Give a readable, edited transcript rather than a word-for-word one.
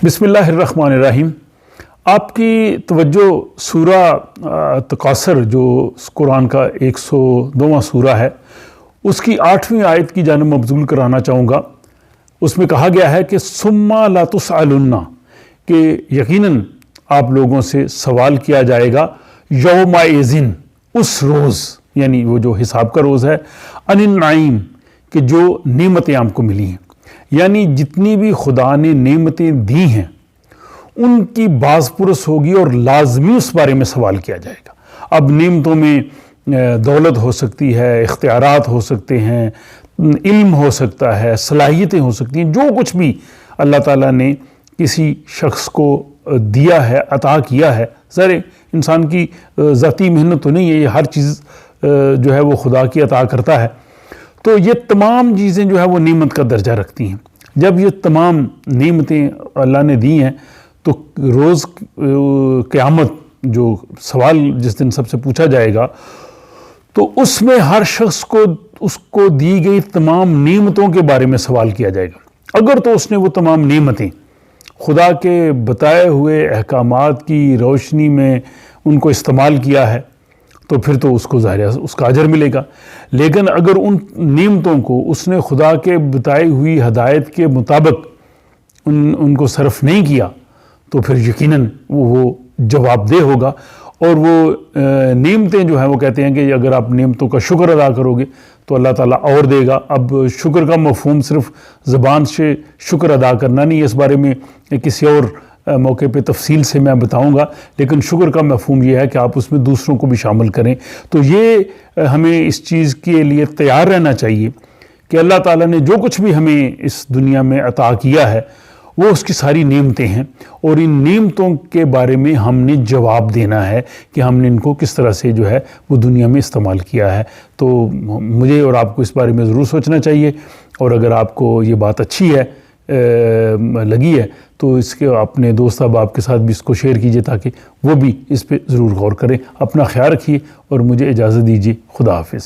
بسم اللہ الرحمن الرحیم۔ آپ کی توجہ سورہ تکاثر جو قرآن کا 102واں سورہ ہے اس کی 8ویں آیت کی جانب مبذول کرانا چاہوں گا۔ اس میں کہا گیا ہے کہ ثم لا تسألن، کہ یقیناً آپ لوگوں سے سوال کیا جائے گا یومئذ، اس روز، یعنی وہ جو حساب کا روز ہے، عن النعیم، کہ جو نعمتیں آپ کو ملی ہیں، یعنی جتنی بھی خدا نے نعمتیں دی ہیں ان کی باز پرس ہوگی اور لازمی اس بارے میں سوال کیا جائے گا۔ اب نعمتوں میں دولت ہو سکتی ہے، اختیارات ہو سکتے ہیں، علم ہو سکتا ہے، صلاحیتیں ہو سکتی ہیں، جو کچھ بھی اللہ تعالیٰ نے کسی شخص کو دیا ہے، عطا کیا ہے۔ ظاہر انسان کی ذاتی محنت تو نہیں ہے، یہ ہر چیز جو ہے وہ خدا کی عطا کرتا ہے، تو یہ تمام چیزیں جو ہے وہ نعمت کا درجہ رکھتی ہیں۔ جب یہ تمام نعمتیں اللہ نے دی ہیں تو روز قیامت جو سوال جس دن سب سے پوچھا جائے گا تو اس میں ہر شخص کو اس کو دی گئی تمام نعمتوں کے بارے میں سوال کیا جائے گا۔ اگر تو اس نے وہ تمام نعمتیں خدا کے بتائے ہوئے احکامات کی روشنی میں ان کو استعمال کیا ہے تو پھر تو اس کو ظاہر ہے اس کا اجر ملے گا، لیکن اگر ان نعمتوں کو اس نے خدا کے بتائی ہوئی ہدایت کے مطابق ان کو صرف نہیں کیا تو پھر یقیناً وہ جواب دہ ہوگا۔ اور وہ نعمتیں جو ہیں وہ کہتے ہیں کہ اگر آپ نعمتوں کا شکر ادا کرو گے تو اللہ تعالیٰ اور دے گا۔ اب شکر کا مفہوم صرف زبان سے شکر ادا کرنا نہیں ہے، اس بارے میں کسی اور موقع پہ تفصیل سے میں بتاؤں گا، لیکن شکر کا مفہوم یہ ہے کہ آپ اس میں دوسروں کو بھی شامل کریں۔ تو یہ ہمیں اس چیز کے لیے تیار رہنا چاہیے کہ اللہ تعالیٰ نے جو کچھ بھی ہمیں اس دنیا میں عطا کیا ہے وہ اس کی ساری نعمتیں ہیں، اور ان نعمتوں کے بارے میں ہم نے جواب دینا ہے کہ ہم نے ان کو کس طرح سے جو ہے وہ دنیا میں استعمال کیا ہے۔ تو مجھے اور آپ کو اس بارے میں ضرور سوچنا چاہیے، اور اگر آپ کو یہ بات اچھی ہے لگی ہے تو اس کے اپنے دوست احباب کے ساتھ بھی اس کو شیئر کیجیے تاکہ وہ بھی اس پہ ضرور غور کریں۔ اپنا خیال رکھیے اور مجھے اجازت دیجیے۔ خدا حافظ۔